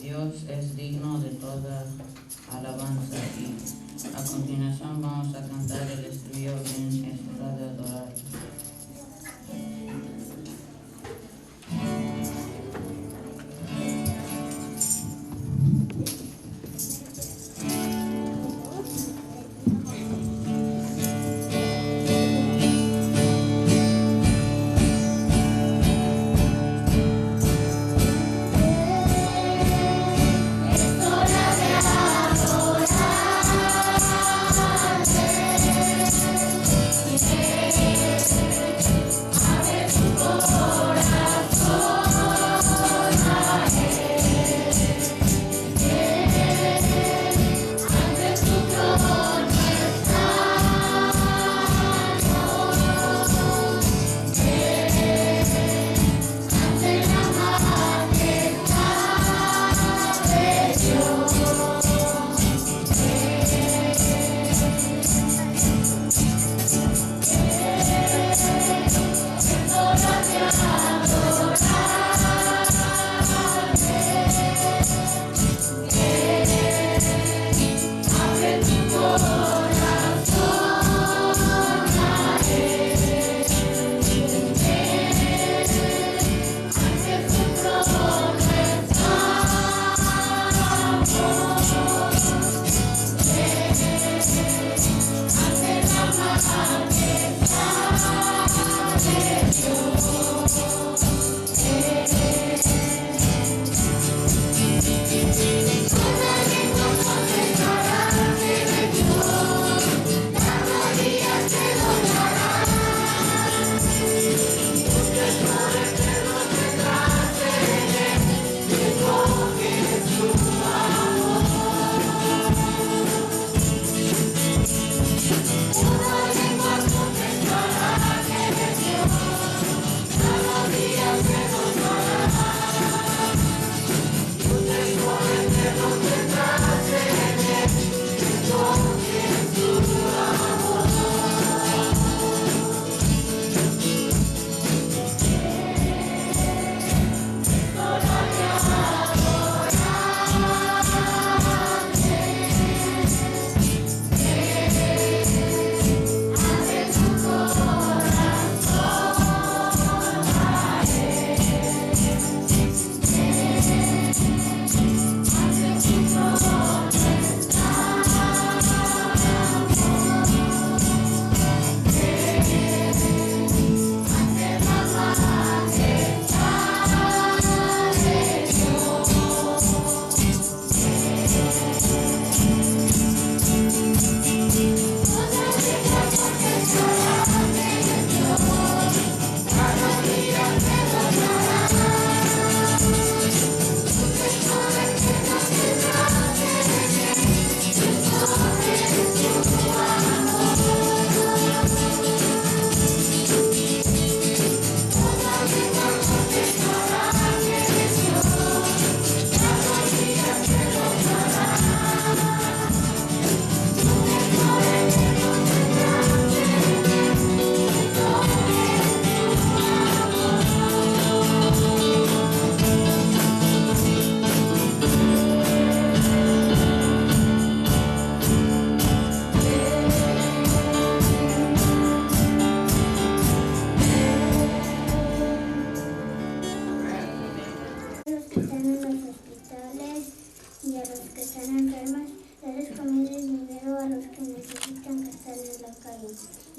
Dios es digno de toda alabanza. Y a continuación vamos a cantar el estribillo en Es hora de adorar.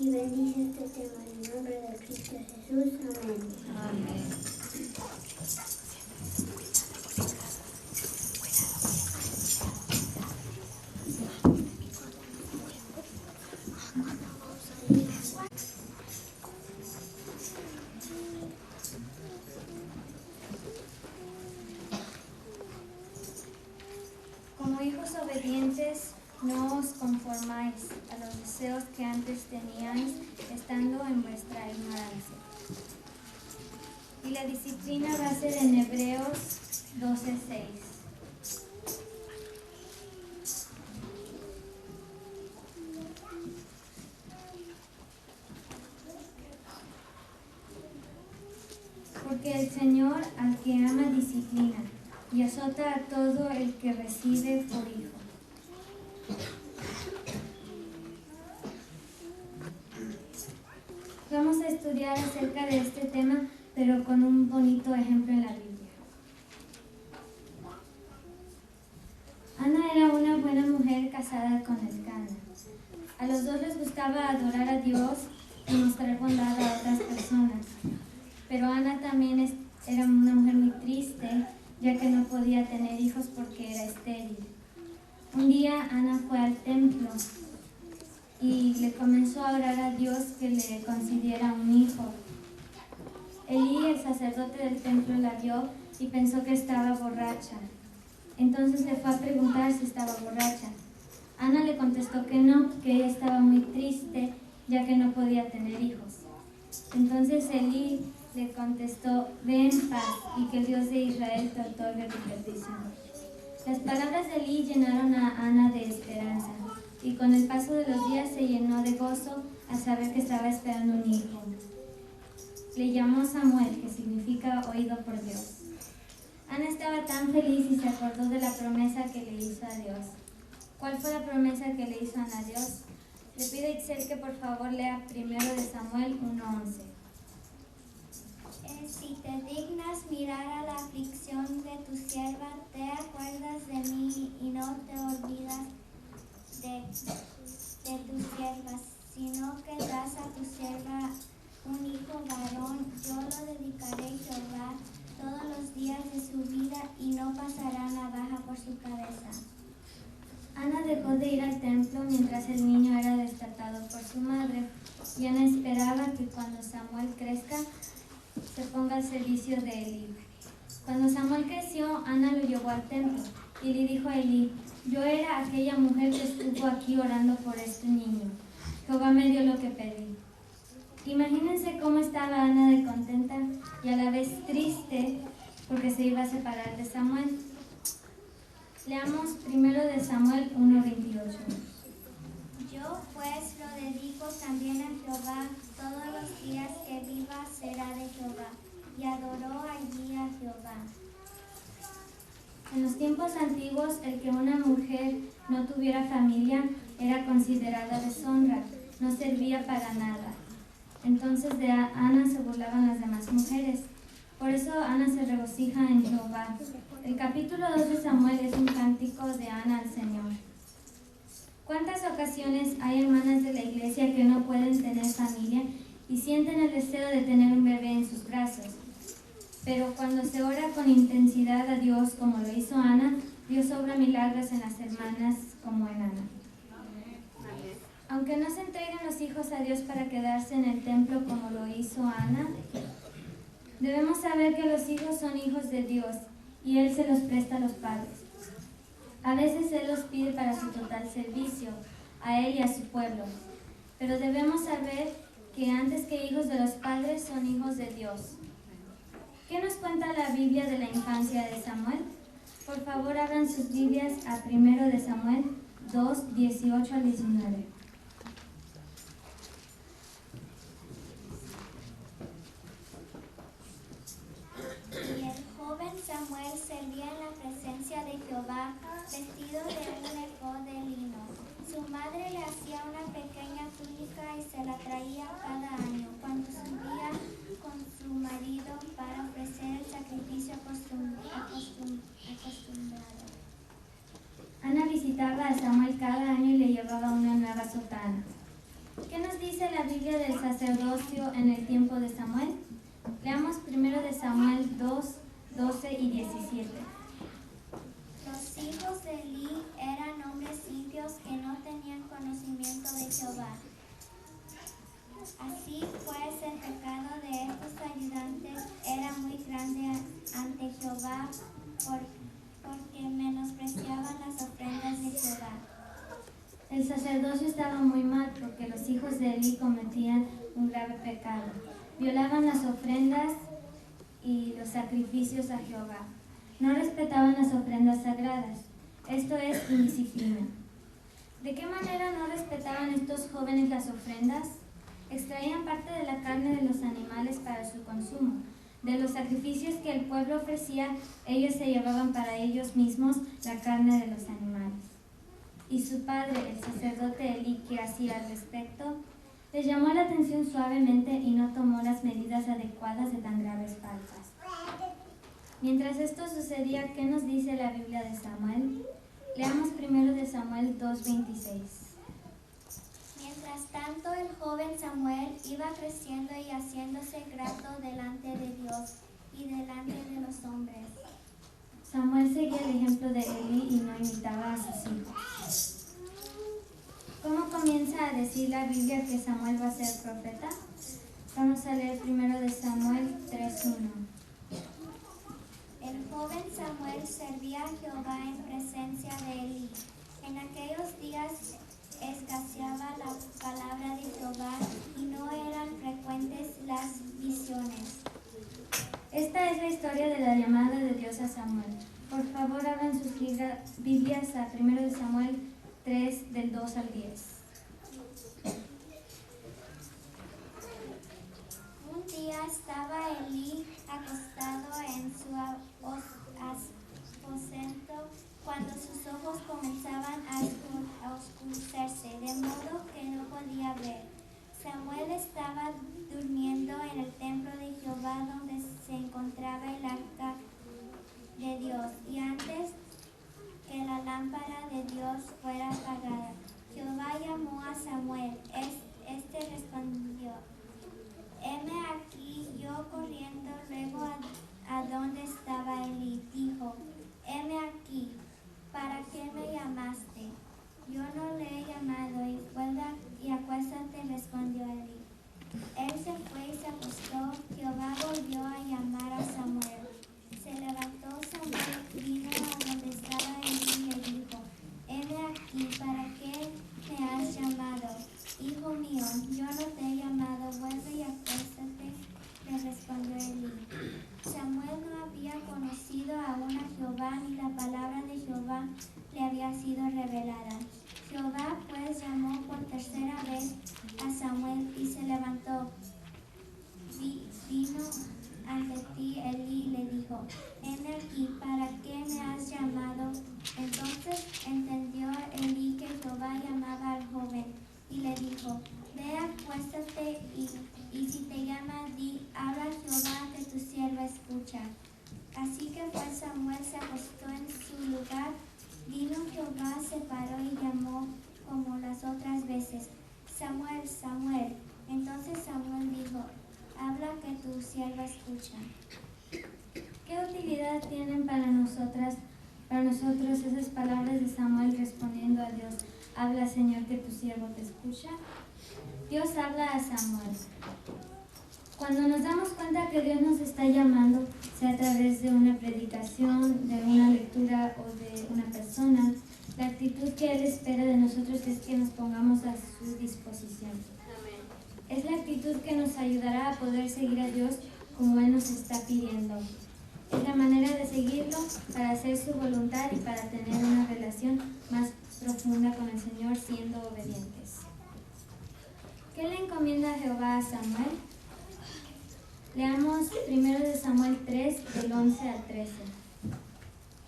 Y bendice este tema en el nombre de Cristo Jesús. Amén. Amén. Como hijos obedientes, no os conformáis a los deseos que antes teníais, estando en vuestra ignorancia. Y la disciplina va a ser en Hebreos 12:6. Porque el Señor al que ama disciplina, y azota a todo el que recibe por hijo. Vamos a estudiar acerca de este tema, pero con un bonito ejemplo en la Biblia. Ana era una buena mujer casada con Elcana. A los dos les gustaba adorar a Dios y mostrar bondad a otras personas. Pero Ana también era una mujer muy triste, ya que no podía tener hijos porque era estéril. Un día Ana fue al templo y le comenzó a orar a Dios que le concediera un hijo. Elí, el sacerdote del templo, la vio y pensó que estaba borracha. Entonces le fue a preguntar si estaba borracha. Ana le contestó que no, que ella estaba muy triste, ya que no podía tener hijos. Entonces Elí le contestó: ve en paz y que el Dios de Israel te otorgue tu petición. Las palabras de Elí llenaron a Ana de esperanza, y con el paso de los días se llenó de gozo al saber que estaba esperando un hijo. Le llamó Samuel, que significa oído por Dios. Ana estaba tan feliz y se acordó de la promesa que le hizo a Dios. ¿Cuál fue la promesa que le hizo Ana a Dios? Le pido a Itzel que por favor lea 1 Samuel 1:11. Si te dignas mirar a la aflicción de tu sierva, te acuerdas de mí y no te olvidas de tu sierva, sino que das a tu sierva un hijo varón, yo lo dedicaré a Jehová todos los días de su vida y no pasará navaja por su cabeza. Ana dejó de ir al templo mientras el niño era destetado por su madre, y Ana esperaba que cuando Samuel crezca se ponga al servicio de Elí. Cuando Samuel creció, Ana lo llevó al templo y le dijo a Elí: yo era aquella mujer que estuvo aquí orando por este niño. Jehová me dio lo que pedí. Imagínense cómo estaba Ana de contenta y a la vez triste porque se iba a separar de Samuel. Leamos 1 Samuel 1:28. Yo pues lo dedico también a Jehová, todos los días que viva será de Jehová. Y adoró allí a Jehová. En los tiempos antiguos, el que una mujer no tuviera familia era considerada deshonra, no servía para nada. Entonces de Ana se burlaban las demás mujeres. Por eso Ana se regocija en Jehová. El capítulo 2 de Samuel es un cántico de Ana al Señor. ¿Cuántas ocasiones hay hermanas de la iglesia que no pueden tener familia y sienten el deseo de tener un bebé en sus brazos? Pero cuando se ora con intensidad a Dios, como lo hizo Ana, Dios obra milagros en las hermanas como en Ana. Aunque no se entreguen los hijos a Dios para quedarse en el templo como lo hizo Ana, debemos saber que los hijos son hijos de Dios y Él se los presta a los padres. A veces Él los pide para su total servicio, a Él y a su pueblo. Pero debemos saber que antes que hijos de los padres son hijos de Dios. ¿Qué nos cuenta la Biblia de la infancia de Samuel? Por favor, abran sus Biblias a 1 Samuel 2, 18 al 19. Y el joven Samuel servía en la presencia de Jehová, vestido de un efod de lino. Su madre le hacía una pequeña túnica y se la traía cada año, cuando subía con su marido para ofrecer el sacrificio acostumbrado. Ana visitaba a Samuel cada año y le llevaba una nueva sotana. ¿Qué nos dice la Biblia del sacerdocio en el tiempo de Samuel? Leamos 1 Samuel 2, 12 y 17. Los hijos de Elí eran hombres impios que no tenían conocimiento de Jehová. Así pues, el pecado de estos ayudantes era muy grande ante Jehová porque menospreciaban las ofrendas de Jehová. El sacerdocio estaba muy mal porque los hijos de Elí cometían un grave pecado. Violaban las ofrendas y los sacrificios a Jehová. No respetaban las ofrendas sagradas. Esto es indisciplina. ¿De qué manera no respetaban estos jóvenes las ofrendas? Extraían parte de la carne de los animales para su consumo, De los sacrificios que el pueblo ofrecía, ellos se llevaban para ellos mismos la carne de los animales. Y su padre, el sacerdote Elí, ¿qué hacía al respecto? Le llamó la atención suavemente y no tomó las medidas adecuadas de tan graves faltas. Mientras esto sucedía, ¿qué nos dice la Biblia de Samuel? Leamos primero de Samuel 2:26. Mientras tanto, el joven Samuel iba creciendo y haciéndose grato delante de Dios y delante de los hombres. Samuel seguía el ejemplo de Elí y no imitaba a sus hijos. ¿Cómo comienza a decir la Biblia que Samuel va a ser profeta? Vamos a leer primero de Samuel 3:1. El joven Samuel servía a Jehová en presencia de Elí. En aquellos días escaseaba la palabra de Jehová y no eran frecuentes las visiones. Esta es la historia de la llamada de Dios a Samuel. Por favor, abran sus Biblias a 1 de Samuel 3, del 2 al 10. Un día estaba Elí acostado en su aposento cuando sus ojos comenzaban a oscurecerse, de modo que no podía ver. Samuel estaba durmiendo en el templo de Jehová donde se encontraba el arca de Dios, y antes que la lámpara de Dios fuera apagada, Jehová llamó a Samuel. Este respondió: heme aquí. Yo corriendo luego a donde estaba Elí, dijo: heme aquí. ¿Para qué me llamaste? Yo no le he llamado. Y acuéstate, respondió Elí. Él se fue y se acostó. Jehová volvió a llamar a Samuel. Se levantó Samuel, vino a donde estaba Elí y le dijo: heme aquí. ¿Para qué me has llamado? Hijo mío, yo no te he llamado. Vuelve y acuéstate, le respondió Elí. Samuel no había conocido aún a Jehová, ni la palabra de Jehová le había sido revelada. Jehová pues llamó por tercera vez a Samuel y se levantó. Vino ante ti Elí y le dijo: heme aquí. ¿Para qué me has llamado? Entonces entendió Elí que Jehová llamaba al joven y le dijo: ve, acuéstate, y si te llama, di: habla Jehová, que tu siervo escucha. Así que fue Samuel, se acostó en su lugar. Vino Jehová, se paró y llamó como las otras veces: Samuel, Samuel. Entonces Samuel dijo: habla, que tu siervo escucha. ¿Qué utilidad tienen para nosotros esas palabras de Samuel respondiendo a Dios: habla, Señor, que tu siervo te escucha? Dios habla a Samuel. Cuando nos damos cuenta que Dios nos está llamando, sea a través de una predicación, de una lectura o de una persona, la actitud que Él espera de nosotros es que nos pongamos a su disposición. Es la actitud que nos ayudará a poder seguir a Dios como Él nos está pidiendo. Es la manera de seguirlo para hacer su voluntad y para tener una relación más profunda con el Señor, siendo obedientes. ¿Qué le encomienda Jehová a Samuel? Leamos 1 de Samuel 3, del 11 al 13.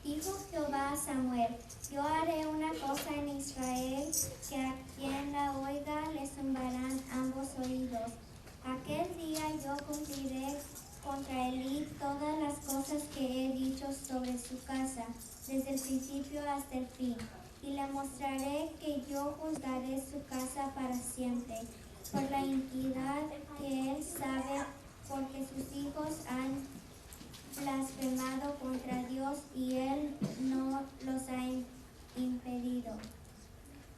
Dijo Jehová a Samuel: yo haré una cosa en Israel, que a quien la oiga le zumbarán ambos oídos. Aquel día yo cumpliré contra Elí todas las cosas que he dicho sobre su casa, desde el principio hasta el fin, y le mostraré que yo juzgaré su casa para siempre, por la iniquidad que él sabe, porque sus hijos han blasfemado contra Dios y él no los ha impedido.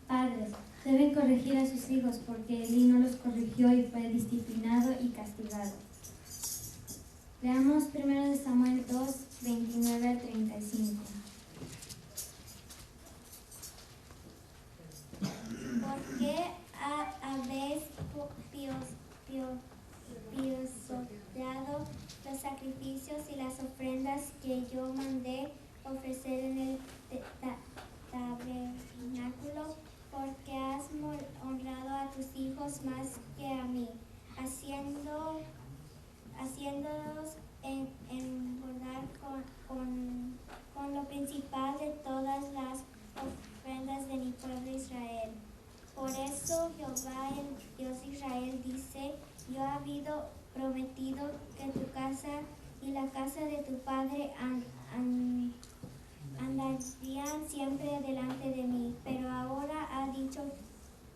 Padres, deben corregir a sus hijos, porque Elí no los corrigió y fue disciplinado y castigado. Leamos 1 de Samuel 2, 29 al 35. ¿Por qué habéis pisoteado los sacrificios y las ofrendas que yo mandé ofrecer en el tabernáculo? Porque has honrado a tus hijos más que a mí, haciéndolos engordar con lo principal de todas las ofrendas de mi pueblo Israel. Por eso Jehová, el Dios de Israel, dice: yo habido prometido que tu casa y la casa de tu padre andarían siempre delante de mí. Pero ahora ha dicho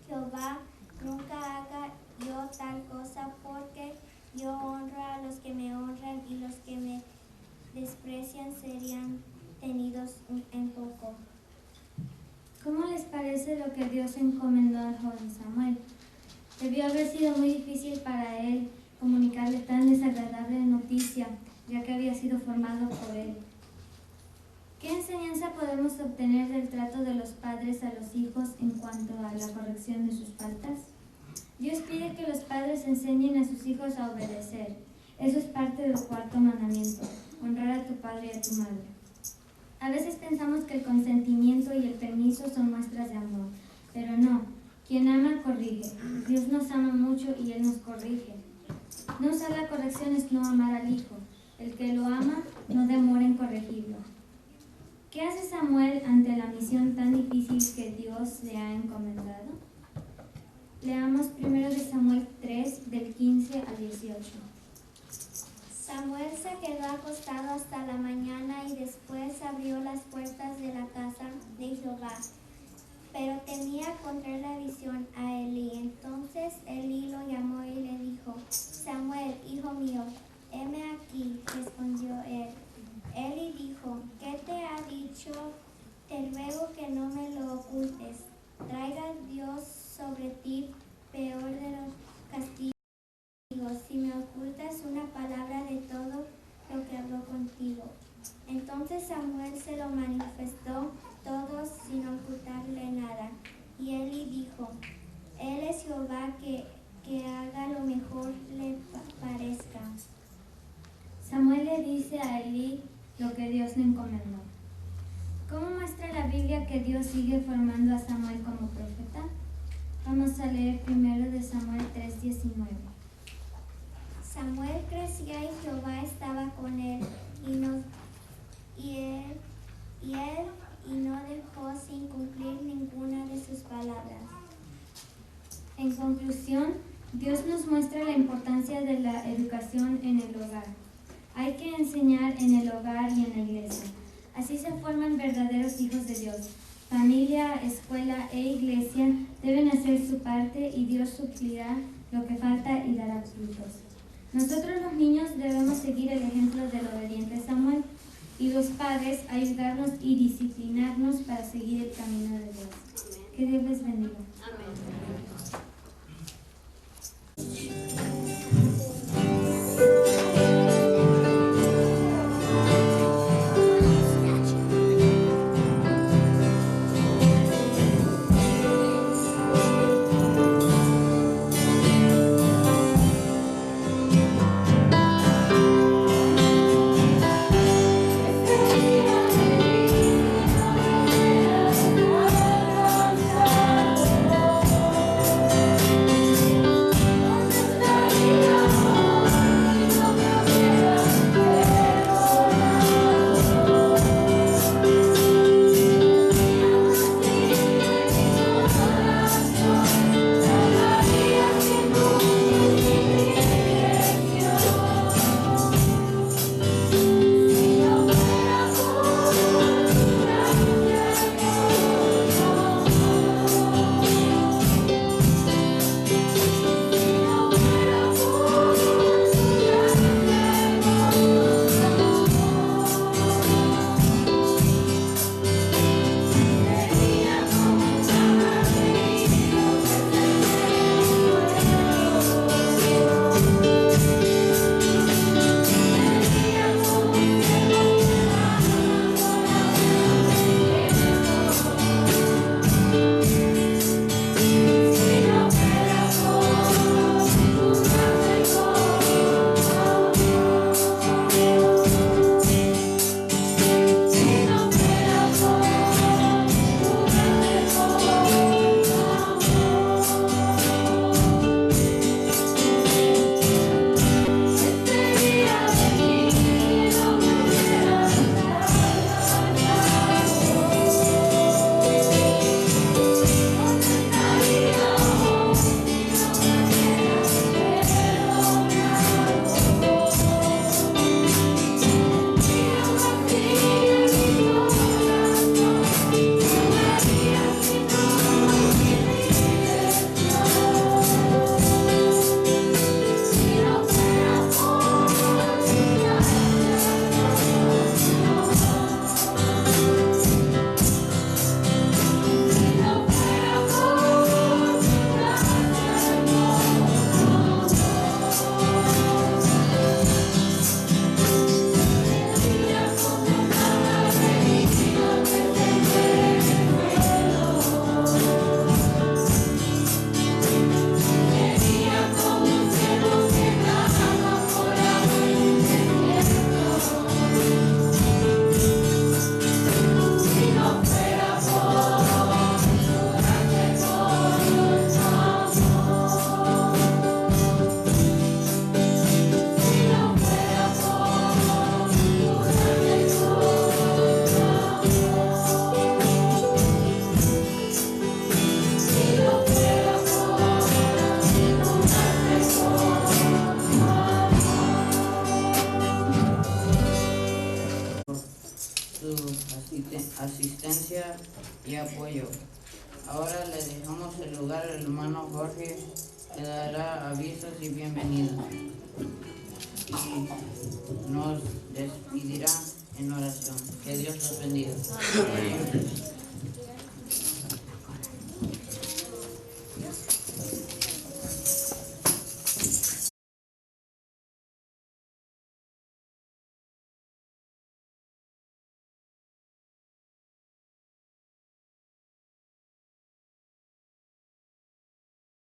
Jehová: nunca haga yo tal cosa, porque yo honro a los que me honran y los que me desprecian serían tenidos en poco. ¿Cómo les parece lo que Dios encomendó al joven Samuel? Debió haber sido muy difícil para él comunicarle tan desagradable noticia, ya que había sido formado por él. ¿Qué enseñanza podemos obtener del trato de los padres a los hijos en cuanto a la corrección de sus faltas? Dios pide que los padres enseñen a sus hijos a obedecer. Eso es parte del cuarto mandamiento: honrar a tu padre y a tu madre. A veces pensamos que el consentimiento y el permiso son muestras de amor, pero no. Quien ama, corrige. Dios nos ama mucho y Él nos corrige. No usar la corrección es no amar al hijo. El que lo ama no demora en corregirlo. ¿Qué hace Samuel ante la misión tan difícil que Dios le ha encomendado? Leamos 1 Samuel 3, del 15 al 18. Samuel se quedó acostado hasta la mañana y después abrió las puertas de la casa de Jehová, pero temía contar la visión a Elí. Entonces Elí lo llamó y le dijo: Samuel, hijo mío. Heme aquí, respondió él. Elí dijo: ¿qué te ha dicho? Te ruego que no me lo ocultes. Traiga Dios sobre ti peor de los castigos si me ocultas una palabra de todo lo que habló contigo. Entonces Samuel se lo manifestó todo sin ocultarle nada. Y Elí dijo: Él es Jehová, que haga lo mejor le parezca. Samuel le dice a Elí lo que Dios le encomendó. ¿Cómo muestra la Biblia que Dios sigue formando a Samuel como profeta? Vamos a leer 1 Samuel 3:19. Samuel crecía y Jehová estaba con él, y no dejó sin cumplir ninguna de sus palabras. En conclusión, Dios nos muestra la importancia de la educación en el hogar. Hay que enseñar en el hogar y en la iglesia. Así se forman verdaderos hijos de Dios. Familia, escuela e iglesia deben hacer su parte y Dios suplirá lo que falta y dará frutos. Nosotros los niños debemos seguir el ejemplo del obediente Samuel y los padres ayudarnos y disciplinarnos para seguir el camino de Dios. Que Dios les bendiga. su asistencia y apoyo. Ahora le dejamos el lugar al hermano Jorge, que dará avisos y bienvenidas. Y nos despedirá en oración. Que Dios los bendiga. Amén.